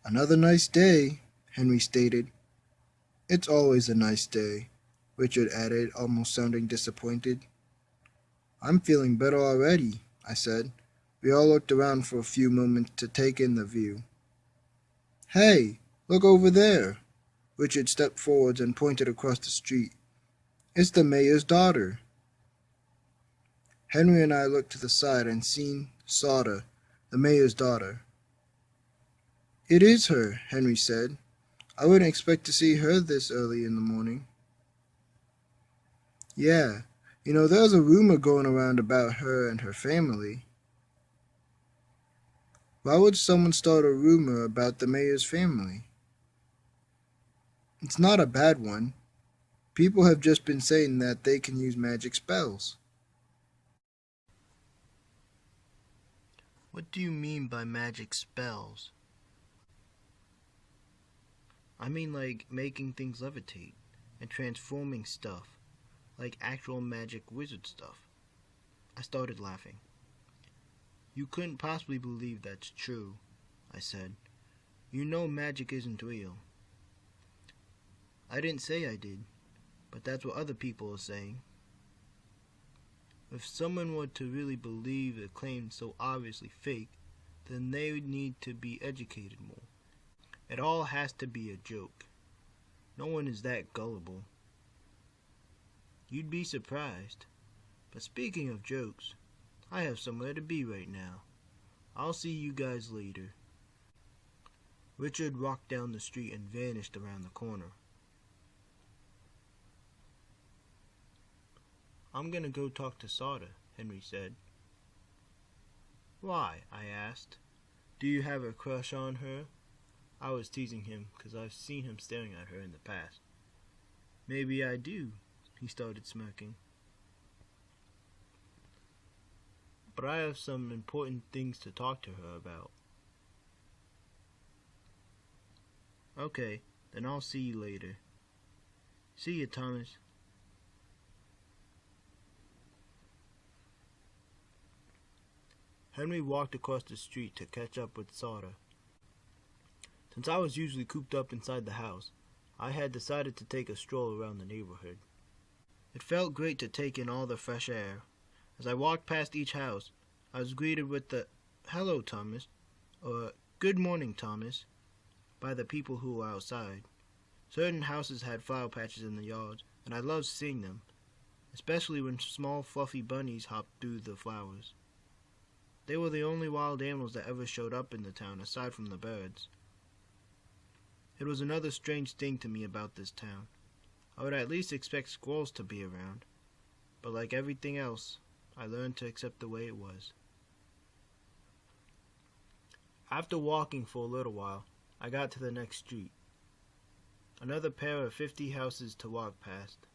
Another nice day, Henry stated. It's always a nice day, Richard added, almost sounding disappointed. I'm feeling better already, I said. We all looked around for a few moments to take in the view. Hey, look over there. Richard stepped forward and pointed across the street. It's the mayor's daughter. Henry and I looked to the side and saw her, the mayor's daughter. It is her, Henry said. I wouldn't expect to see her this early in the morning. Yeah, there's a rumor going around about her and her family. Why would someone start a rumor about the mayor's family? It's not a bad one. People have just been saying that they can use magic spells. What do you mean by magic spells? I mean like making things levitate and transforming stuff, like actual magic wizard stuff. I started laughing. You couldn't possibly believe that's true, I said. You know magic isn't real. I didn't say I did, but that's what other people are saying. If someone were to really believe a claim so obviously fake, then they would need to be educated more. It all has to be a joke. No one is that gullible. You'd be surprised. But speaking of jokes, I have somewhere to be right now. I'll see you guys later. Richard walked down the street and vanished around the corner. I'm gonna go talk to Sada, Henry said. Why? I asked. Do you have a crush on her? I was teasing him because I've seen him staring at her in the past. Maybe I do, he started smirking. But I have some important things to talk to her about. Okay, then I'll see you later. See you, Thomas. Henry walked across the street to catch up with Sada. Since I was usually cooped up inside the house, I had decided to take a stroll around the neighborhood. It felt great to take in all the fresh air. As I walked past each house, I was greeted with the "Hello, Thomas," or "Good morning, Thomas," by the people who were outside. Certain houses had flower patches in the yards, and I loved seeing them, especially when small fluffy bunnies hopped through the flowers. They were the only wild animals that ever showed up in the town aside from the birds. It was another strange thing to me about this town. I would at least expect squirrels to be around, but like everything else, I learned to accept the way it was. After walking for a little while, I got to the next street. Another pair of 50 houses to walk past.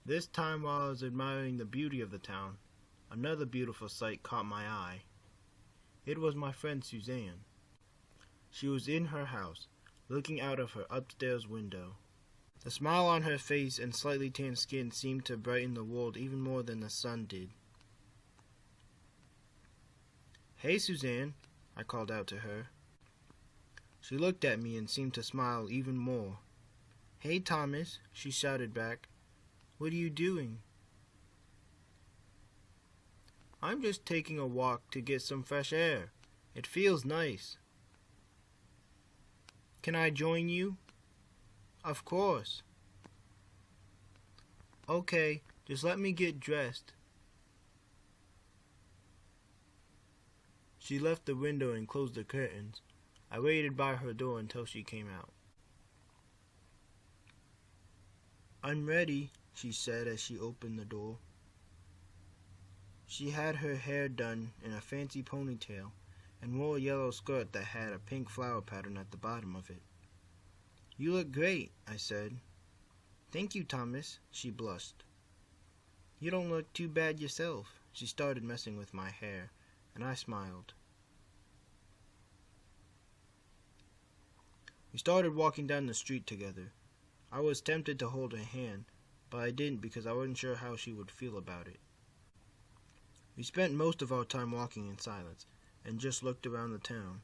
This time while I was admiring the beauty of the town, another beautiful sight caught my eye. It was my friend Suzanne. She was in her house, looking out of her upstairs window. The smile on her face and slightly tanned skin seemed to brighten the world even more than the sun did. "Hey, Suzanne," I called out to her. She looked at me and seemed to smile even more. "Hey, Thomas," she shouted back. "What are you doing?" "I'm just taking a walk to get some fresh air. It feels nice." "Can I join you?" "Of course." "Okay, just let me get dressed." She left the window and closed the curtains. I waited by her door until she came out. "I'm ready," she said as she opened the door. She had her hair done in a fancy ponytail and wore a yellow skirt that had a pink flower pattern at the bottom of it. "You look great," I said. "Thank you, Thomas," she blushed. "You don't look too bad yourself." She started messing with my hair, and I smiled. We started walking down the street together. I was tempted to hold her hand, but I didn't because I wasn't sure how she would feel about it. We spent most of our time walking in silence, and just looked around the town.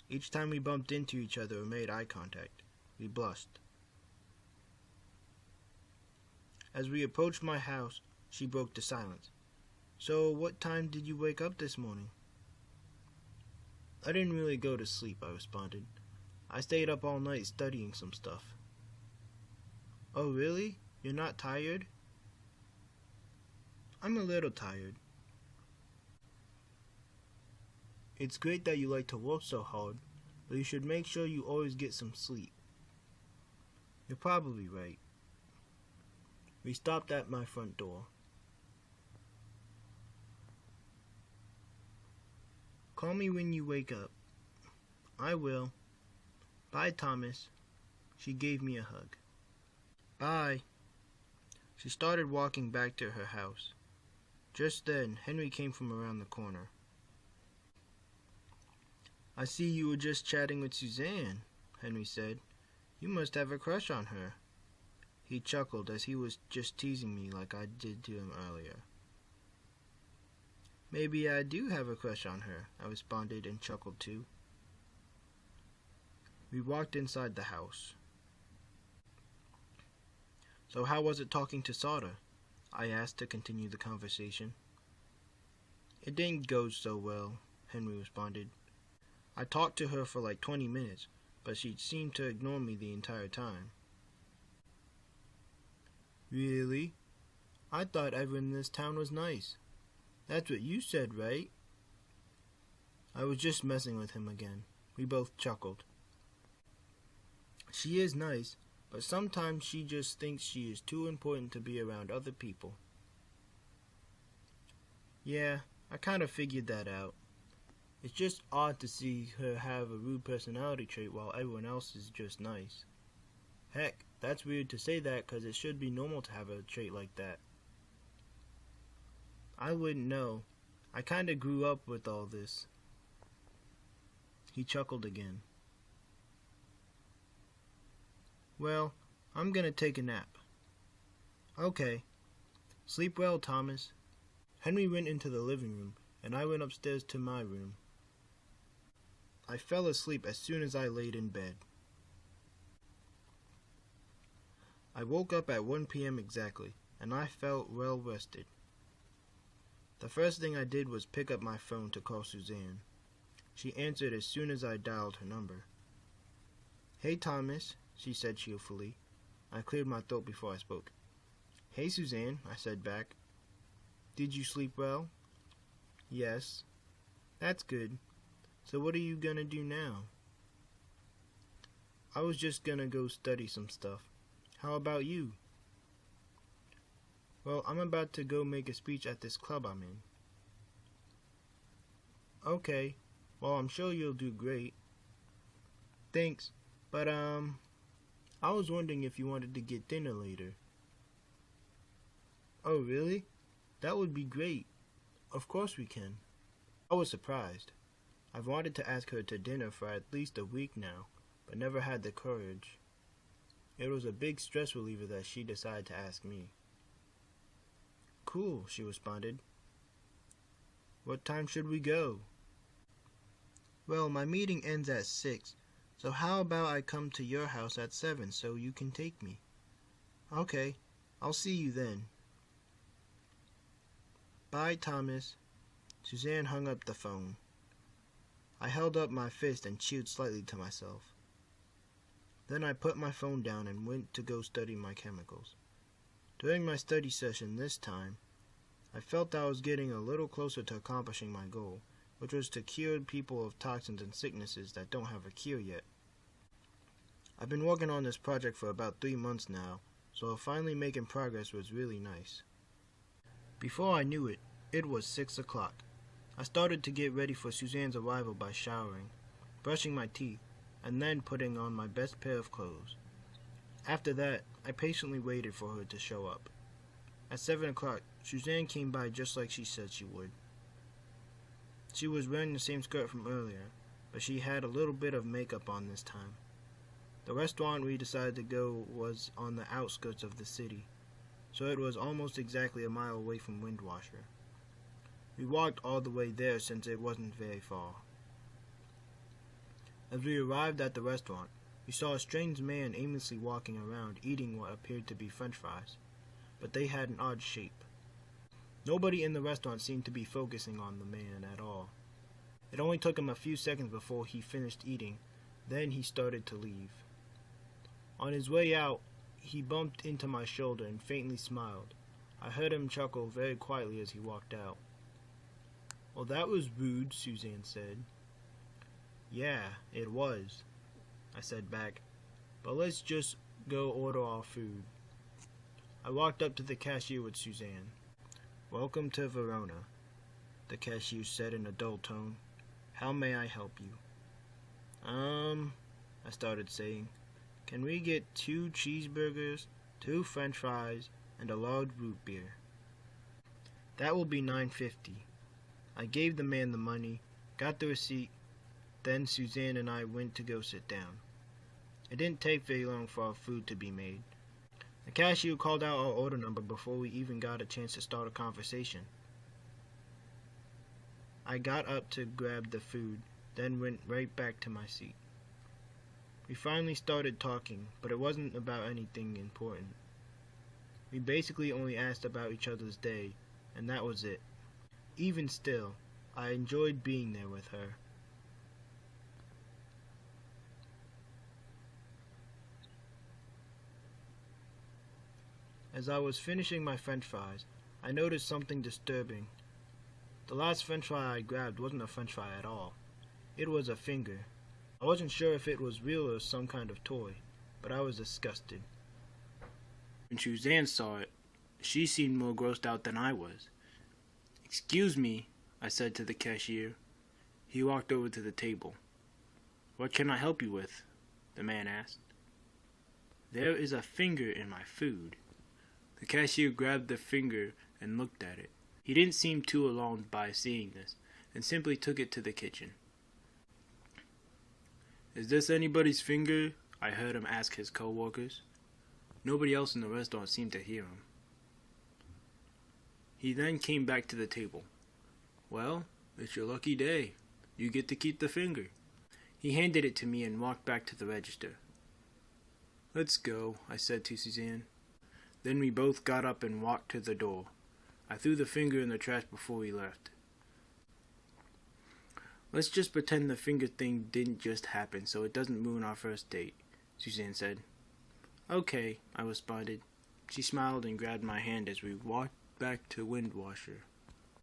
Each time we bumped into each other or made eye contact, we blushed. As we approached my house, she broke the silence. "So, what time did you wake up this morning?" "I didn't really go to sleep," I responded. "I stayed up all night studying some stuff." "Oh, really? You're not tired?" "I'm a little tired." "It's great that you like to work so hard, but you should make sure you always get some sleep." "You're probably right." We stopped at my front door. "Call me when you wake up." "I will." "Bye, Thomas." She gave me a hug. "Bye." She started walking back to her house. Just then, Henry came from around the corner. "I see you were just chatting with Suzanne," Henry said. "You must have a crush on her." He chuckled as he was just teasing me like I did to him earlier. "Maybe I do have a crush on her," I responded and chuckled too. We walked inside the house. "So how was it talking to Sada?" I asked to continue the conversation. "It didn't go so well," Henry responded. "I talked to her for like 20 minutes, but she seemed to ignore me the entire time." "Really? I thought everyone in this town was nice. That's what you said, right?" I was just messing with him again. We both chuckled. "She is nice, but sometimes she just thinks she is too important to be around other people." "Yeah, I kind of figured that out. It's just odd to see her have a rude personality trait while everyone else is just nice. Heck, that's weird to say that because it should be normal to have a trait like that." "I wouldn't know. I kind of grew up with all this." He chuckled again. "Well, I'm gonna take a nap." "Okay. Sleep well, Thomas." Henry went into the living room, and I went upstairs to my room. I fell asleep as soon as I laid in bed. I woke up at 1 p.m. exactly, and I felt well rested. The first thing I did was pick up my phone to call Suzanne. She answered as soon as I dialed her number. "Hey, Thomas," she said cheerfully. I cleared my throat before I spoke. "Hey, Suzanne," I said back. "Did you sleep well?" "Yes." "That's good. So what are you gonna do now?" "I was just gonna go study some stuff. How about you?" "Well, I'm about to go make a speech at this club I'm in." "Okay. Well, I'm sure you'll do great." "Thanks. But, I was wondering if you wanted to get dinner later." "Oh, really? That would be great. Of course we can." I was surprised. I've wanted to ask her to dinner for at least a week now, but never had the courage. It was a big stress reliever that she decided to ask me. "Cool," she responded. "What time should we go?" "Well, my meeting ends at 6, so how about I come to your house at 7 so you can take me?" "Okay, I'll see you then." "Bye, Thomas." Suzanne hung up the phone. I held up my fist and cheered slightly to myself. Then I put my phone down and went to go study my chemicals. During my study session this time, I felt I was getting a little closer to accomplishing my goal, which was to cure people of toxins and sicknesses that don't have a cure yet. I've been working on this project for about 3 months now, so finally making progress was really nice. Before I knew it, it was 6 o'clock. I started to get ready for Suzanne's arrival by showering, brushing my teeth, and then putting on my best pair of clothes. After that, I patiently waited for her to show up. At 7 o'clock, Suzanne came by just like she said she would. She was wearing the same skirt from earlier, but she had a little bit of makeup on this time. The restaurant we decided to go was on the outskirts of the city, so it was almost exactly a mile away from Windwasher. We walked all the way there since it wasn't very far. As we arrived at the restaurant, we saw a strange man aimlessly walking around eating what appeared to be French fries, but they had an odd shape. Nobody in the restaurant seemed to be focusing on the man at all. It only took him a few seconds before he finished eating, then he started to leave. On his way out, he bumped into my shoulder and faintly smiled. I heard him chuckle very quietly as he walked out. "Well, that was rude," Suzanne said. "Yeah, it was," I said back. "But let's just go order our food." I walked up to the cashier with Suzanne. "Welcome to Verona," the cashier said in a dull tone. "How may I help you?" I started saying. "Can we get 2 cheeseburgers, 2 French fries, and a large root beer?" "That will be $9.50. I gave the man the money, got the receipt, then Suzanne and I went to go sit down. It didn't take very long for our food to be made. The cashier called out our order number before we even got a chance to start a conversation. I got up to grab the food, then went right back to my seat. We finally started talking, but it wasn't about anything important. We basically only asked about each other's day, and that was it. Even still, I enjoyed being there with her. As I was finishing my French fries, I noticed something disturbing. The last French fry I grabbed wasn't a French fry at all. It was a finger. I wasn't sure if it was real or some kind of toy, but I was disgusted. When Suzanne saw it, she seemed more grossed out than I was. "Excuse me," I said to the cashier. He walked over to the table. "What can I help you with?" the man asked. "There is a finger in my food." The cashier grabbed the finger and looked at it. He didn't seem too alarmed by seeing this, and simply took it to the kitchen. "Is this anybody's finger?" I heard him ask his co-workers. Nobody else in the restaurant seemed to hear him. He then came back to the table. "Well, it's your lucky day. You get to keep the finger." He handed it to me and walked back to the register. "Let's go," I said to Suzanne. Then we both got up and walked to the door. I threw the finger in the trash before we left. "Let's just pretend the finger thing didn't just happen so it doesn't ruin our first date," Suzanne said. "Okay," I responded. She smiled and grabbed my hand as we walked back to Windwasher.